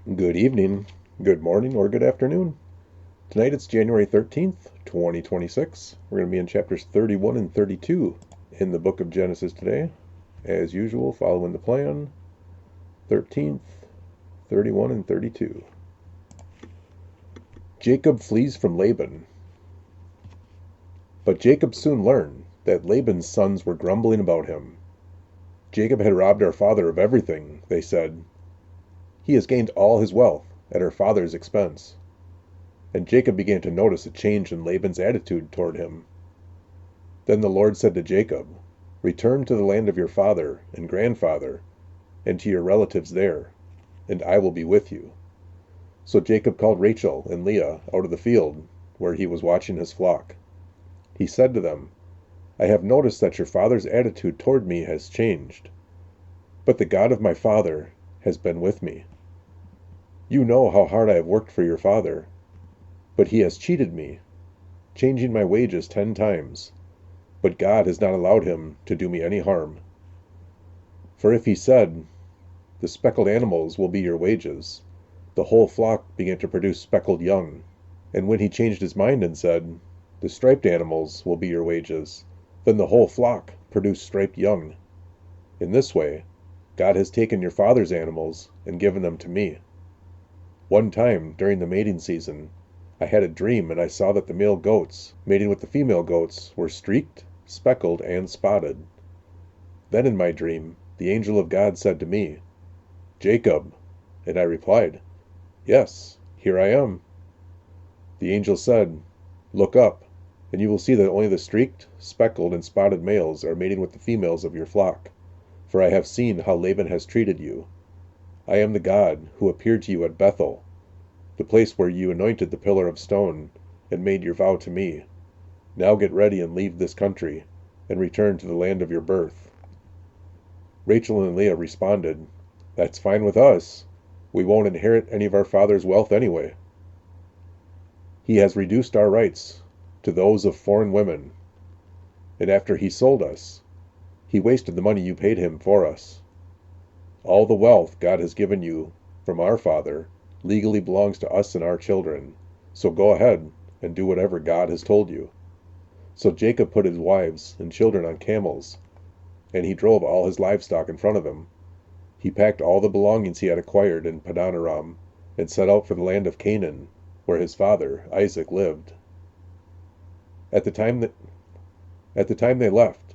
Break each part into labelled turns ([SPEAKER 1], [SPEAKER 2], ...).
[SPEAKER 1] Good evening, good morning, or good afternoon. Tonight it's January 13th, 2026. We're going to be in chapters 31 and 32 in the book of Genesis today. As usual, following the plan, 13th, 31, and 32. Jacob flees from Laban. But Jacob soon learned that Laban's sons were grumbling about him. Jacob had robbed our father of everything, they said. He has gained all his wealth at our father's expense. And Jacob began to notice a change in Laban's attitude toward him. Then the Lord said to Jacob, "Return to the land of your father and grandfather, and to your relatives there, and I will be with you." So Jacob called Rachel and Leah out of the field where he was watching his flock. He said to them, "I have noticed that your father's attitude toward me has changed, but the God of my father has been with me. You know how hard I have worked for your father, but he has cheated me, changing my wages 10 times. But God has not allowed him to do me any harm. For if he said, 'The speckled animals will be your wages,' the whole flock began to produce speckled young. And when he changed his mind and said, 'The striped animals will be your wages,' then the whole flock produced striped young. In this way, God has taken your father's animals and given them to me. One time, during the mating season, I had a dream and I saw that the male goats, mating with the female goats, were streaked, speckled, and spotted. Then in my dream, the angel of God said to me, 'Jacob,' and I replied, 'Yes, here I am.' The angel said, 'Look up, and you will see that only the streaked, speckled, and spotted males are mating with the females of your flock, for I have seen how Laban has treated you. I am the God who appeared to you at Bethel, the place where you anointed the pillar of stone and made your vow to me. Now get ready and leave this country, and return to the land of your birth.' Rachel and Leah responded, 'That's fine with us. We won't inherit any of our father's wealth anyway. He has reduced our rights to those of foreign women, and after he sold us, he wasted the money you paid him for us. All the wealth God has given you from our father legally belongs to us and our children, so go ahead and do whatever God has told you.' So Jacob put his wives and children on camels, and he drove all his livestock in front of him. He packed all the belongings he had acquired in Padanaram, and set out for the land of Canaan, where his father, Isaac, lived. At the time that At the time they left,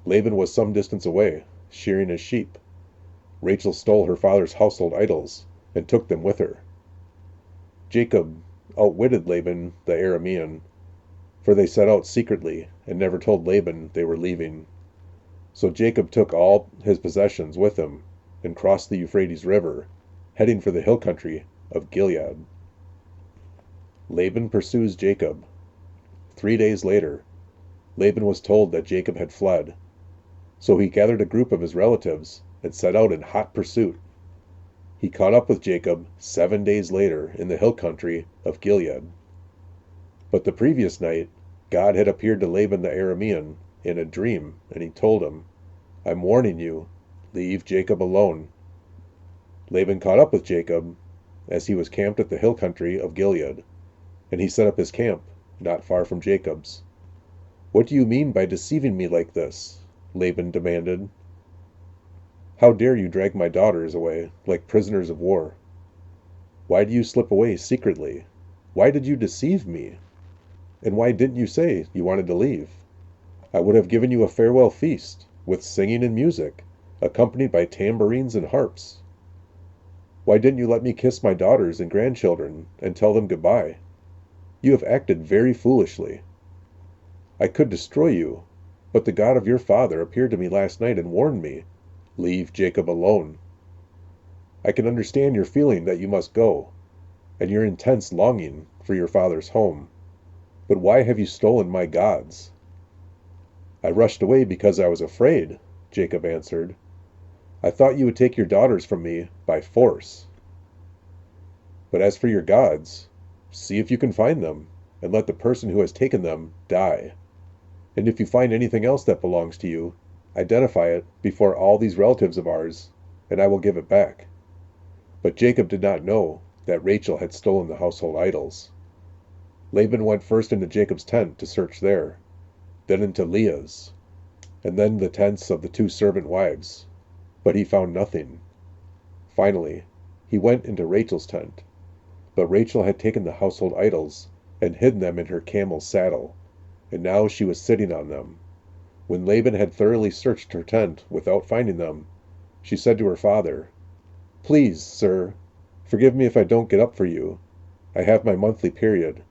[SPEAKER 1] Laban was some distance away, shearing his sheep. Rachel stole her father's household idols, and took them with her. Jacob outwitted Laban the Aramean, for they set out secretly, and never told Laban they were leaving. So Jacob took all his possessions with him, and crossed the Euphrates River, heading for the hill country of Gilead. Laban pursues Jacob. 3 days later, Laban was told that Jacob had fled. So he gathered a group of his relatives and set out in hot pursuit. He caught up with Jacob 7 days later in the hill country of Gilead. But the previous night, God had appeared to Laban the Aramean in a dream, and he told him, "I'm warning you, leave Jacob alone." Laban caught up with Jacob as he was camped at the hill country of Gilead, and he set up his camp not far from Jacob's. "What do you mean by deceiving me like this?" Laban demanded. "How dare you drag my daughters away like prisoners of war? Why do you slip away secretly? Why did you deceive me? And why didn't you say you wanted to leave? I would have given you a farewell feast, with singing and music, accompanied by tambourines and harps. Why didn't you let me kiss my daughters and grandchildren and tell them goodbye? You have acted very foolishly. I could destroy you, but the God of your father appeared to me last night and warned me, 'Leave Jacob alone.' I can understand your feeling that you must go, and your intense longing for your father's home. But why have you stolen my gods?" "I rushed away because I was afraid," Jacob answered. "I thought you would take your daughters from me by force. But as for your gods, see if you can find them, and let the person who has taken them die. And if you find anything else that belongs to you, identify it before all these relatives of ours, and I will give it back." But Jacob did not know that Rachel had stolen the household idols. Laban went first into Jacob's tent to search there, then into Leah's, and then the tents of the 2 servant wives, but he found nothing. Finally, he went into Rachel's tent, but Rachel had taken the household idols and hidden them in her camel's saddle, and now she was sitting on them. When Laban had thoroughly searched her tent without finding them, she said to her father, "Please, sir, forgive me if I don't get up for you. I have my monthly period."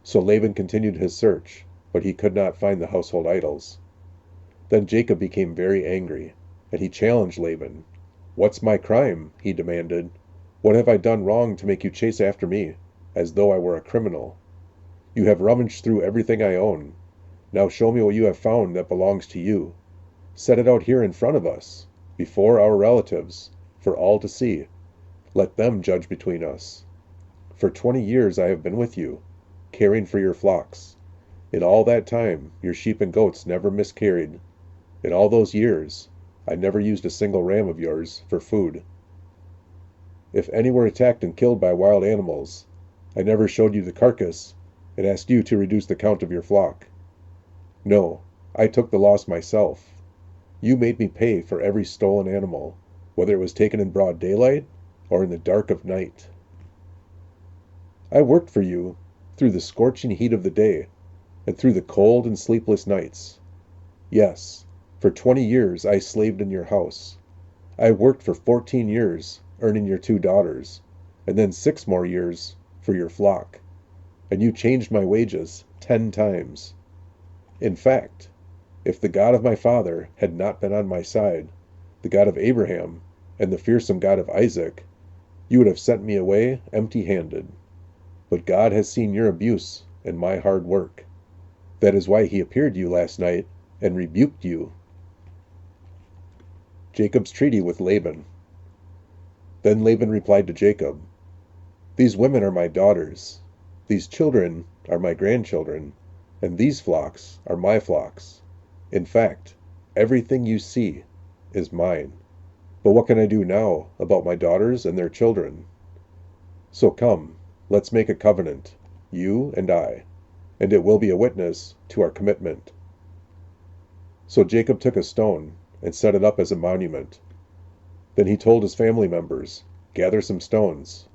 [SPEAKER 1] So Laban continued his search, but he could not find the household idols. Then Jacob became very angry, and he challenged Laban. "What's my crime?" he demanded. "What have I done wrong to make you chase after me, as though I were a criminal? You have rummaged through everything I own. Now show me what you have found that belongs to you. Set it out here in front of us, before our relatives, for all to see. Let them judge between us. For 20 years I have been with you, caring for your flocks. In all that time your sheep and goats never miscarried. In all those years I never used a single ram of yours for food. If any were attacked and killed by wild animals, I never showed you the carcass and asked you to reduce the count of your flock. No, I took the loss myself. You made me pay for every stolen animal, whether it was taken in broad daylight or in the dark of night. I worked for you through the scorching heat of the day and through the cold and sleepless nights. Yes, for 20 years I slaved in your house. I worked for 14 years, earning your 2 daughters, and then 6 more years for your flock. And you changed my wages 10 times. In fact, if the God of my father had not been on my side, the God of Abraham and the fearsome God of Isaac, you would have sent me away empty-handed. But God has seen your abuse and my hard work. That is why he appeared to you last night and rebuked you." Jacob's treaty with Laban. Then Laban replied to Jacob, "These women are my daughters, these children are my grandchildren, and these flocks are my flocks. In fact, everything you see is mine. But what can I do now about my daughters and their children? So come, let's make a covenant, you and I, and it will be a witness to our commitment." So Jacob took a stone and set it up as a monument. Then he told his family members, "Gather some stones."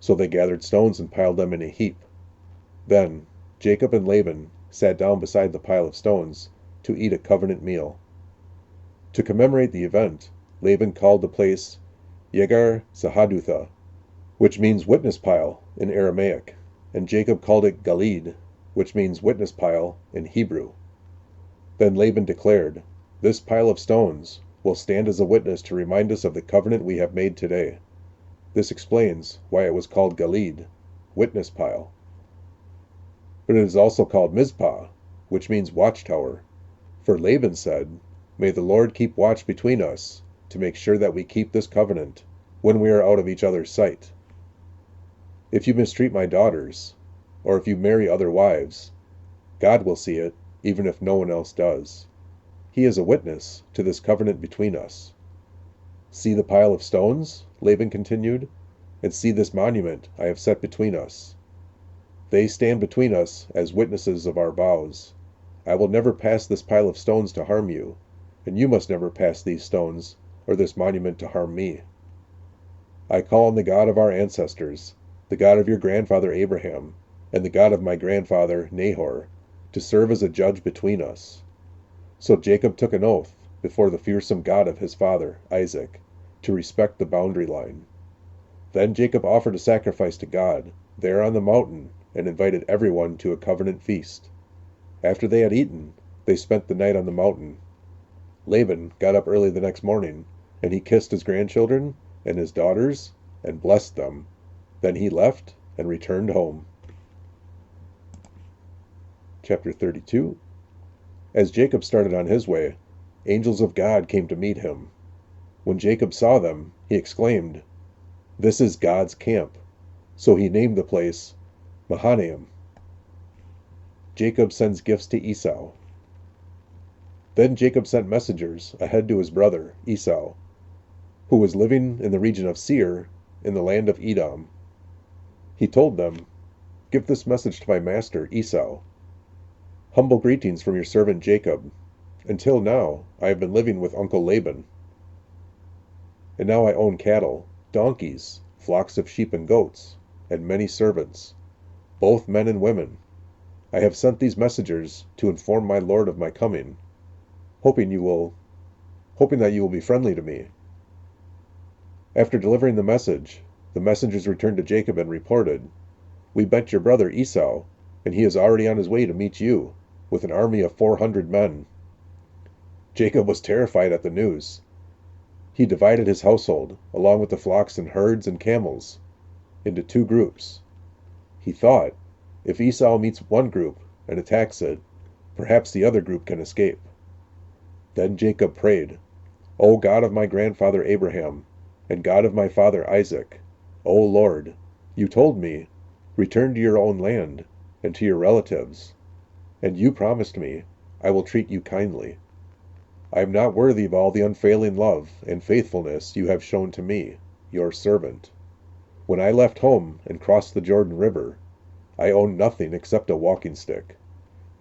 [SPEAKER 1] So they gathered stones and piled them in a heap. Then Jacob and Laban sat down beside the pile of stones to eat a covenant meal. To commemorate the event, Laban called the place Yegar Sahadutha, which means witness pile in Aramaic, and Jacob called it Galid, which means witness pile in Hebrew. Then Laban declared, "This pile of stones will stand as a witness to remind us of the covenant we have made today." This explains why it was called Galid, witness pile. But it is also called Mizpah, which means watchtower. For Laban said, "May the Lord keep watch between us to make sure that we keep this covenant when we are out of each other's sight. If you mistreat my daughters, or if you marry other wives, God will see it, even if no one else does. He is a witness to this covenant between us." "See the pile of stones," Laban continued, "and see this monument I have set between us. They stand between us as witnesses of our vows. I will never pass this pile of stones to harm you, and you must never pass these stones or this monument to harm me. I call on the God of our ancestors, the God of your grandfather Abraham, and the God of my grandfather Nahor, to serve as a judge between us." So Jacob took an oath before the fearsome God of his father Isaac to respect the boundary line. Then Jacob offered a sacrifice to God there on the mountain and invited everyone to a covenant feast. After they had eaten, they spent the night on the mountain. Laban got up early the next morning, and he kissed his grandchildren and his daughters and blessed them. Then he left and returned home. Chapter 32. As Jacob started on his way, angels of God came to meet him. When Jacob saw them, he exclaimed, "This is God's camp." So he named the place Mahanaim. Jacob sends gifts to Esau. Then Jacob sent messengers ahead to his brother Esau, who was living in the region of Seir, in the land of Edom. He told them, "Give this message to my master, Esau. Humble greetings from your servant Jacob. Until now, I have been living with Uncle Laban. And now I own cattle, donkeys, flocks of sheep and goats, and many servants, both men and women. I have sent these messengers to inform my lord of my coming, hoping that you will be friendly to me." After delivering the message, the messengers returned to Jacob and reported, "We met your brother Esau, and he is already on his way to meet you, with an army of 400 men." Jacob was terrified at the news. He divided his household, along with the flocks and herds and camels, into 2 groups. He thought, if Esau meets one group and attacks it, perhaps the other group can escape. Then Jacob prayed, "O God of my grandfather Abraham, and God of my father Isaac, O Lord, you told me, 'Return to your own land and to your relatives,' and you promised me, 'I will treat you kindly.' I am not worthy of all the unfailing love and faithfulness you have shown to me, your servant. When I left home and crossed the Jordan River, I owned nothing except a walking stick.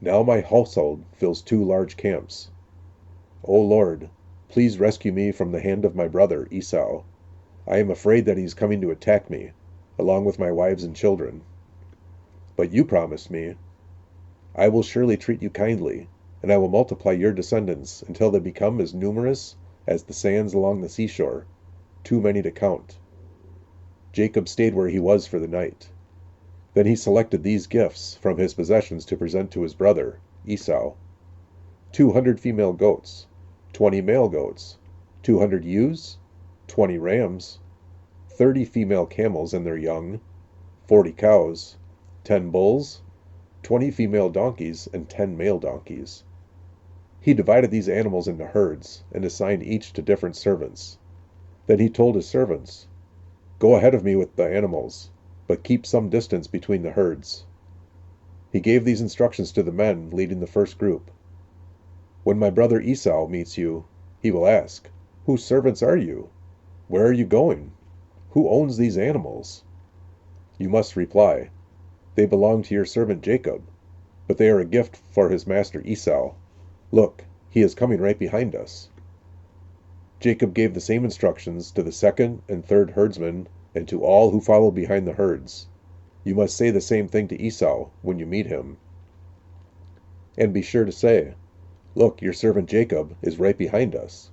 [SPEAKER 1] Now my household fills 2 large camps. O Lord, please rescue me from the hand of my brother Esau. I am afraid that he is coming to attack me, along with my wives and children. But you promised me, 'I will surely treat you kindly, and I will multiply your descendants until they become as numerous as the sands along the seashore, too many to count.'" Jacob stayed where he was for the night. Then he selected these gifts from his possessions to present to his brother, Esau: 200 female goats, 20 male goats, 200 ewes, 20 rams, 30 female camels and their young, 40 cows, 10 bulls, 20 female donkeys, and 10 male donkeys. He divided these animals into herds and assigned each to different servants. Then he told his servants, "Go ahead of me with the animals, but keep some distance between the herds." He gave these instructions to the men leading the first group: "When my brother Esau meets you, he will ask, 'Whose servants are you? Where are you going? Who owns these animals?' You must reply, 'They belong to your servant Jacob, but they are a gift for his master Esau. Look, he is coming right behind us.'" Jacob gave the same instructions to the second and third herdsmen and to all who followed behind the herds. You must say the same thing to Esau when you meet him. And be sure to say, "Look, your servant Jacob is right behind us."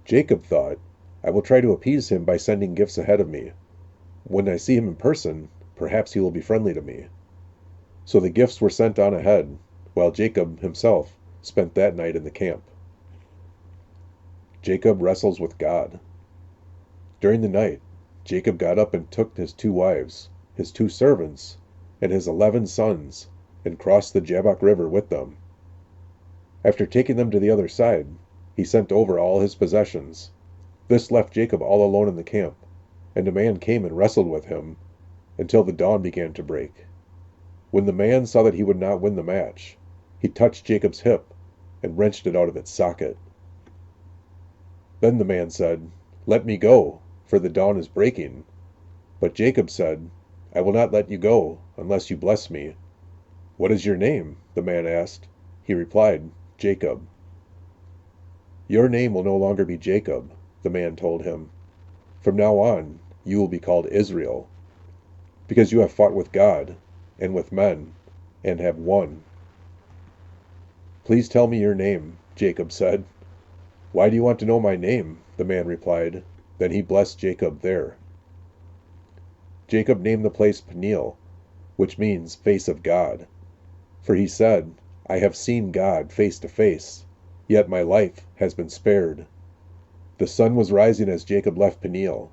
[SPEAKER 1] Jacob thought, "I will try to appease him by sending gifts ahead of me. When I see him in person, perhaps he will be friendly to me." So the gifts were sent on ahead, while Jacob himself spent that night in the camp. Jacob wrestles with God. During the night, Jacob got up and took his 2 wives, his 2 servants, and his 11 sons, and crossed the Jabbok River with them. After taking them to the other side, he sent over all his possessions. This left Jacob all alone in the camp, and a man came and wrestled with him until the dawn began to break. When the man saw that he would not win the match, he touched Jacob's hip and wrenched it out of its socket. Then the man said, "Let me go, for the dawn is breaking." But Jacob said, "I will not let you go unless you bless me." "What is your name?" the man asked. He replied, "Jacob." "Your name will no longer be Jacob," the man told him. "From now on, you will be called Israel, because you have fought with God and with men and have won." "Please tell me your name," Jacob said. "Why do you want to know my name?" the man replied. Then he blessed Jacob there. Jacob named the place Peniel, which means face of God. For he said, "I have seen God face to face, yet my life has been spared." The sun was rising as Jacob left Peniel,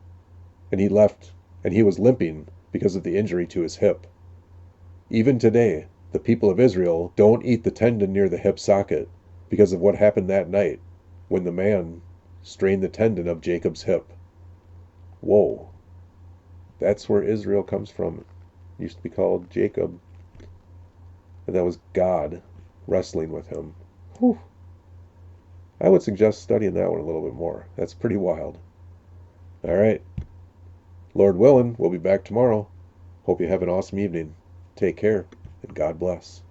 [SPEAKER 1] and he was limping because of the injury to his hip. Even today, the people of Israel don't eat the tendon near the hip socket because of what happened that night when the man strained the tendon of Jacob's hip. Whoa. That's where Israel comes from. It used to be called Jacob. And that was God wrestling with him. Whew. I would suggest studying that one a little bit more. That's pretty wild. All right. Lord willing, we'll be back tomorrow. Hope you have an awesome evening. Take care, and God bless.